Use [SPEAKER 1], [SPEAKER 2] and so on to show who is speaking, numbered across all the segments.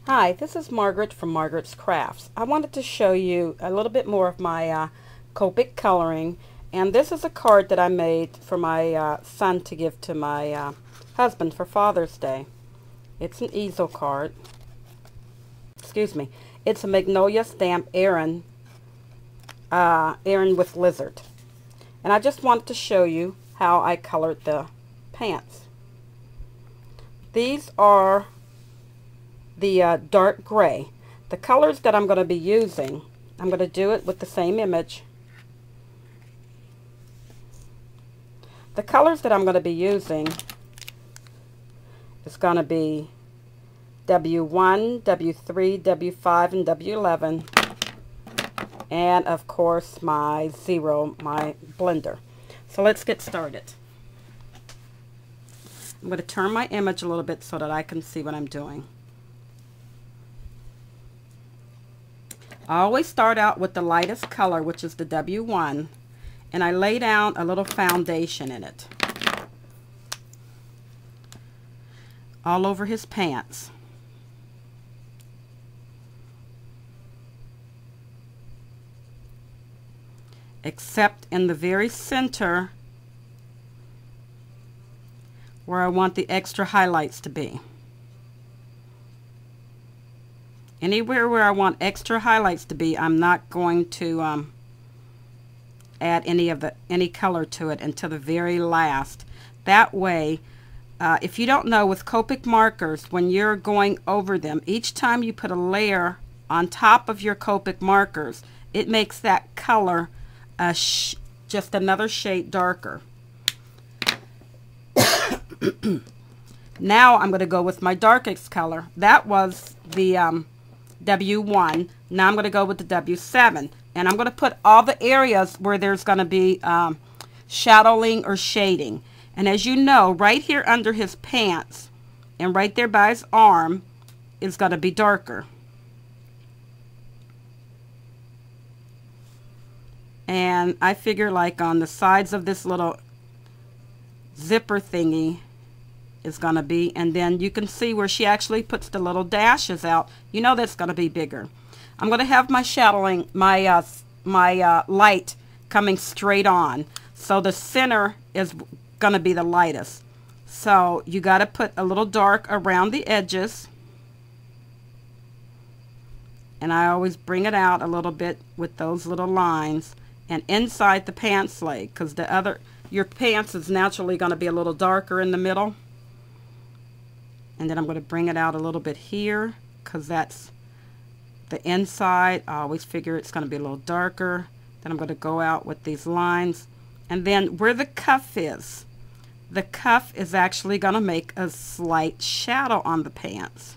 [SPEAKER 1] Hi, this is Margaret from Margaret's Crafts. I wanted to show you a little bit more of my Copic coloring, and this is a card that I made for my son to give to my husband for Father's Day. It's an easel card. Excuse me. It's a Magnolia stamp Erin with lizard. And I just wanted to show you how I colored the pants. These are the dark gray. The colors that I'm going to be using, I'm going to do it with the same image. The colors that I'm going to be using is going to be W1, W3, W5, and W11. And of course my zero, my blender. So let's get started. I'm going to turn my image a little bit so that I can see what I'm doing. I always start out with the lightest color, which is the W1, and I lay down a little foundation in it all over his pants. Except in the very center where I want the extra highlights to be. Anywhere where I want extra highlights to be, I'm not going to add any color to it until the very last. That way, if you don't know, with Copic markers, when you're going over them, each time you put a layer on top of your Copic markers, it makes that color just another shade darker. Now I'm going to go with my darkest color. That was the W1. Now I'm going to go with the W7, and I'm going to put all the areas where there's going to be shadowing or shading. And as you know, right here under his pants and right there by his arm is going to be darker. And I figure like on the sides of this little zipper thingy is going to be, and then you can see where she actually puts the little dashes out. You know that's going to be bigger. I'm going to have my shadowing, my light coming straight on, so the center is going to be the lightest. So you got to put a little dark around the edges, and I always bring it out a little bit with those little lines and inside the pants leg, because your pants is naturally going to be a little darker in the middle. And then I'm going to bring it out a little bit here because that's the inside. I always figure it's going to be a little darker. Then I'm going to go out with these lines. And then where the cuff is, the cuff is actually going to make a slight shadow on the pants.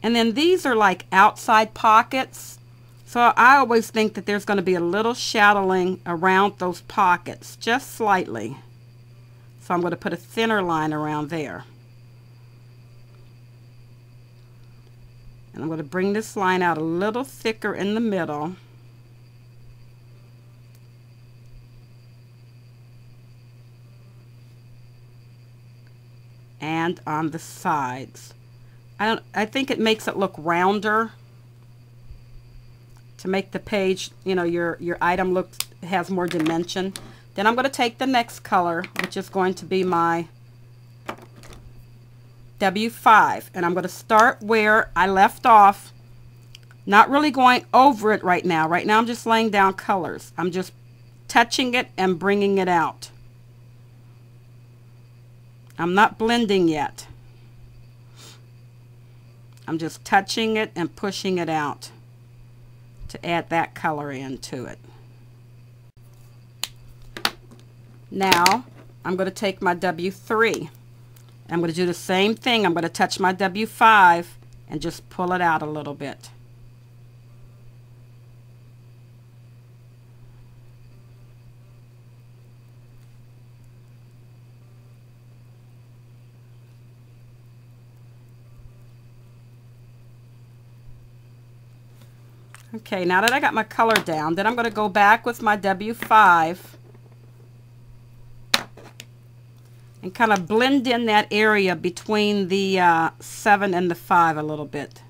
[SPEAKER 1] And then these are like outside pockets. So I always think that there's going to be a little shadowing around those pockets, just slightly. So I'm going to put a thinner line around there. And I'm going to bring this line out a little thicker in the middle. And on the sides. I think it makes it look rounder to make the page, you know, your item has more dimension. Then I'm going to take the next color, which is going to be my W5, and I'm going to start where I left off, not really going over it right now. Right now I'm just laying down colors. I'm just touching it and bringing it out. I'm not blending yet. I'm just touching it and pushing it out to add that color into it. Now I'm going to take my W3. I'm going to do the same thing. I'm going to touch my W5 and just pull it out a little bit. Okay, now that I got my color down, then I'm going to go back with my W5 and kind of blend in that area between the 7 and the 5 a little bit.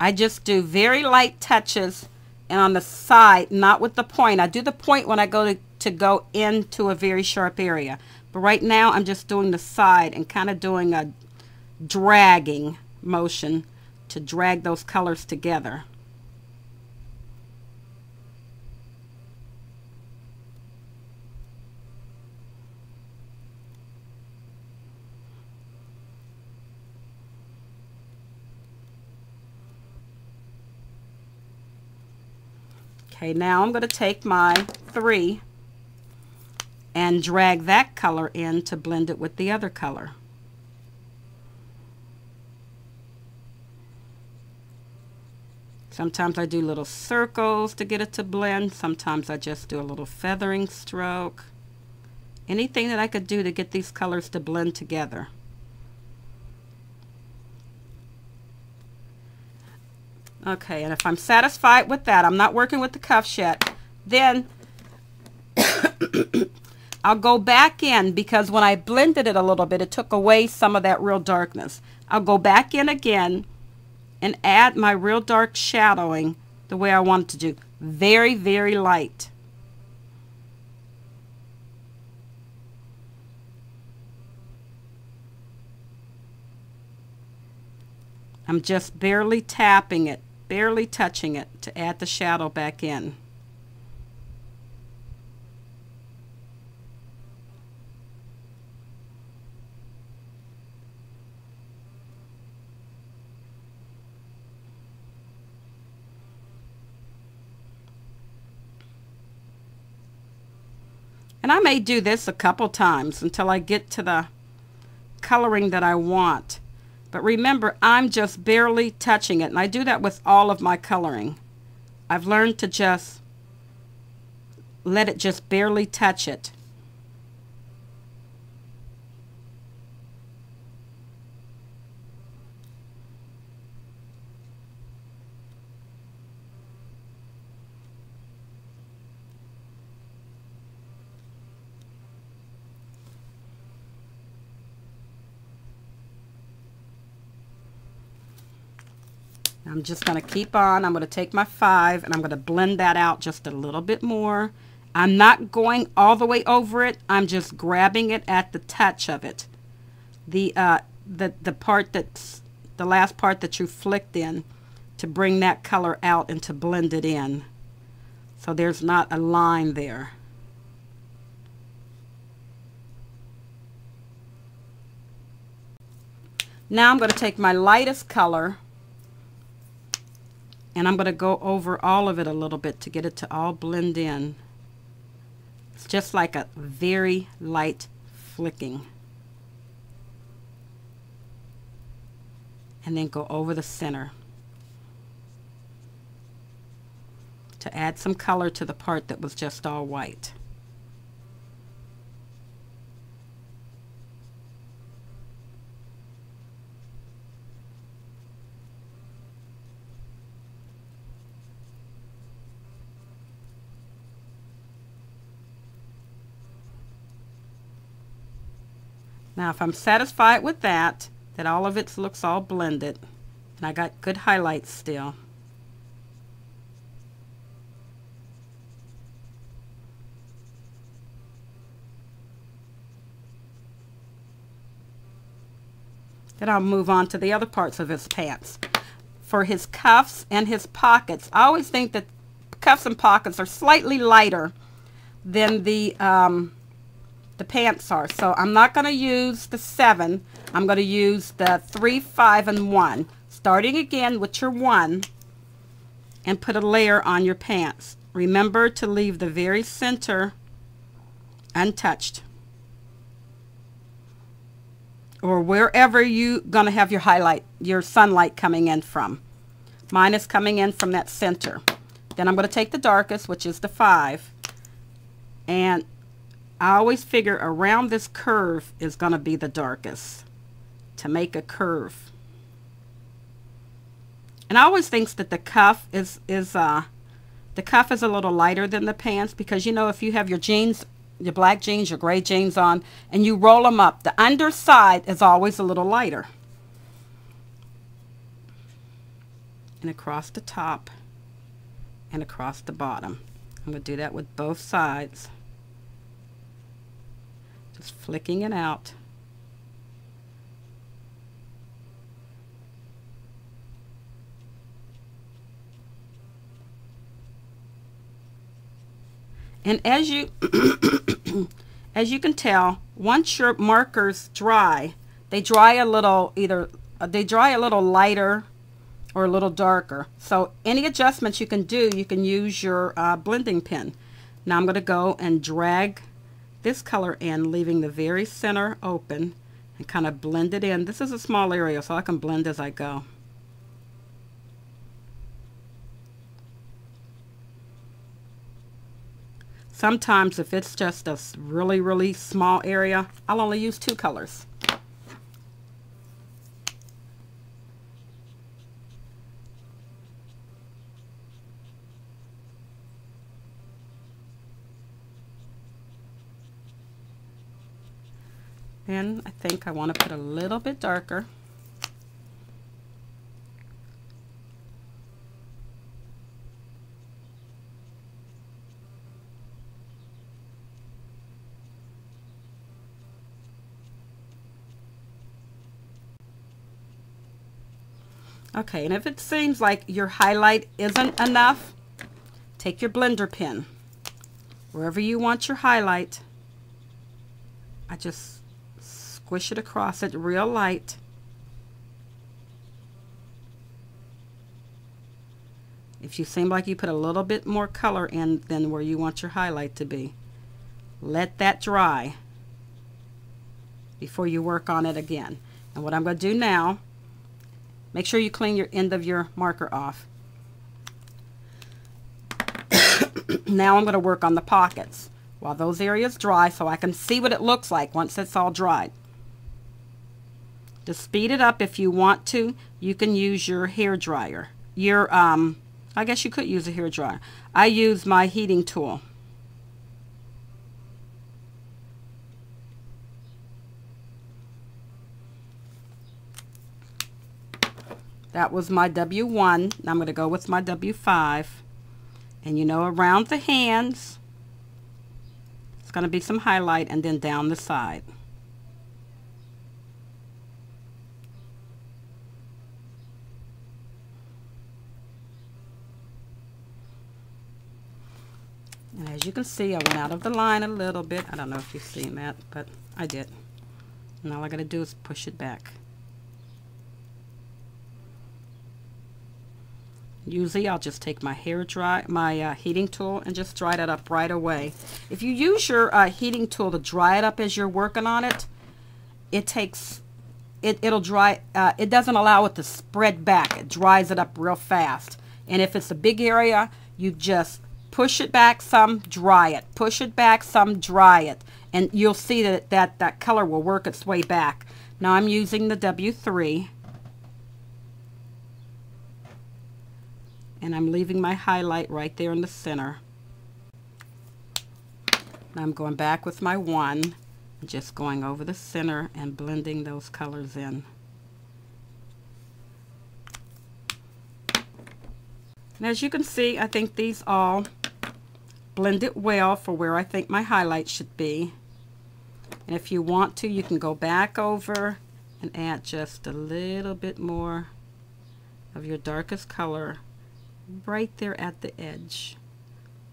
[SPEAKER 1] I just do very light touches and on the side, not with the point. I do the point when I go to go into a very sharp area. But right now I'm just doing the side and kind of doing a dragging motion to drag those colors together. Okay, now I'm going to take my 3 and drag that color in to blend it with the other color. Sometimes I do little circles to get it to blend. Sometimes I just do a little feathering stroke. Anything that I could do to get these colors to blend together. Okay, and if I'm satisfied with that, I'm not working with the cuffs yet, then I'll go back in, because when I blended it a little bit, it took away some of that real darkness. I'll go back in again and add my real dark shadowing the way I want it to do. Very, very light. I'm just barely tapping it, barely touching it to add the shadow back in. And I may do this a couple times until I get to the coloring that I want. But remember, I'm just barely touching it, and I do that with all of my coloring. I've learned to just let it just barely touch it. I'm just going to keep on. I'm going to take my 5 and I'm going to blend that out just a little bit more. I'm not going all the way over it. I'm just grabbing it at the touch of it. The part that's the last part that you flicked in, to bring that color out and to blend it in. So there's not a line there. Now I'm going to take my lightest color and I'm going to go over all of it a little bit to get it to all blend in. It's just like a very light flicking. And then go over the center to add some color to the part that was just all white. Now if I'm satisfied with that all of it looks all blended and I got good highlights still, then I'll move on to the other parts of his pants. For his cuffs and his pockets, I always think that cuffs and pockets are slightly lighter than the pants are. So I'm not going to use the 7. I'm going to use the 3, 5, and 1. Starting again with your 1 and put a layer on your pants. Remember to leave the very center untouched, or wherever you're going to have your highlight, your sunlight coming in from. Mine is coming in from that center. Then I'm going to take the darkest, which is the 5, and I always figure around this curve is going to be the darkest to make a curve. And I always think that the cuff is a little lighter than the pants, because you know, if you have your jeans, your black jeans, your gray jeans on, and you roll them up, the underside is always a little lighter. And across the top and across the bottom. I'm going to do that with both sides. Just flicking it out. And as you as you can tell, once your markers dry, they dry a little lighter or a little darker. So any adjustments you can do, you can use your blending pen. Now I'm going to go and drag this color in, leaving the very center open, and kind of blend it in. This is a small area, so I can blend as I go. Sometimes if it's just a really, really small area, I'll only use 2 colors. And I think I want to put a little bit darker. Okay, and if it seems like your highlight isn't enough, take your blender pen. Wherever you want your highlight, I just squish it across it real light. If you seem like you put a little bit more color in than where you want your highlight to be, let that dry before you work on it again. And what I'm going to do now, make sure you clean your end of your marker off. Now I'm going to work on the pockets while those areas dry, so I can see what it looks like once it's all dried. To speed it up, if you want to, you can use your hair dryer. I guess you could use a hair dryer. I use my heating tool. That was my W1. Now I'm going to go with my W5. And you know, around the hands, it's going to be some highlight, and then down the side. And as you can see, I went out of the line a little bit. I don't know if you've seen that, but I did. And all I got to do is push it back. Usually I'll just take my heating tool and just dry that up right away. If you use your heating tool to dry it up as you're working on it, it'll dry. It doesn't allow it to spread back. It dries it up real fast. And if it's a big area, you just push it back some, dry it. Push it back some, dry it. And you'll see that color will work its way back. Now I'm using the W3. And I'm leaving my highlight right there in the center. Now I'm going back with my 1, just going over the center and blending those colors in. And as you can see, I think these all blended well for where I think my highlight should be. And if you want to, you can go back over and add just a little bit more of your darkest color right there at the edge.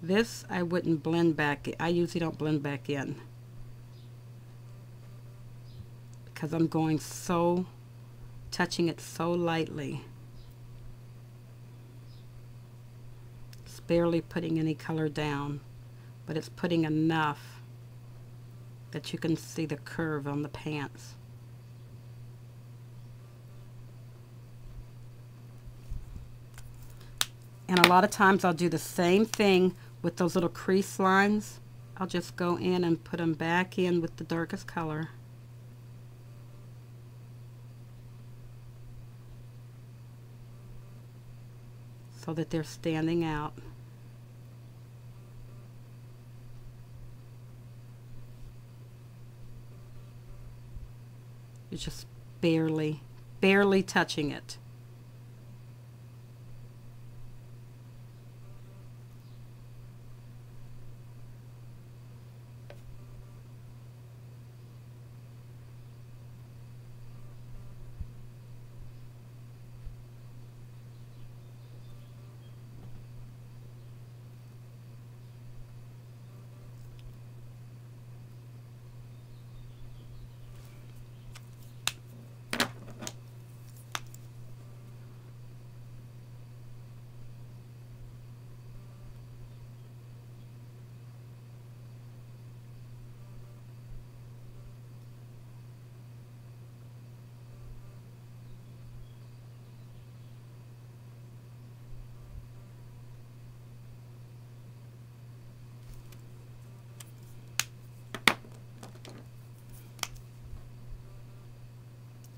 [SPEAKER 1] This I wouldn't blend back. I usually don't blend back in because I'm going touching it so lightly. It's barely putting any color down, but it's putting enough that you can see the curve on the pants. And a lot of times I'll do the same thing with those little crease lines. I'll just go in and put them back in with the darkest color. So that they're standing out. You're just barely touching it.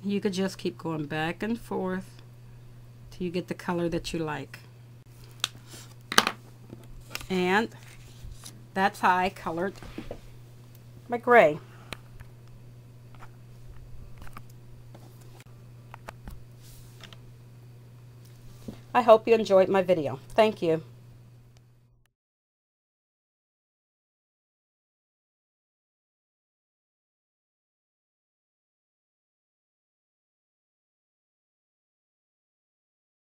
[SPEAKER 1] You could just keep going back and forth till you get the color that you like. And that's how I colored my gray. I hope you enjoyed my video. Thank you.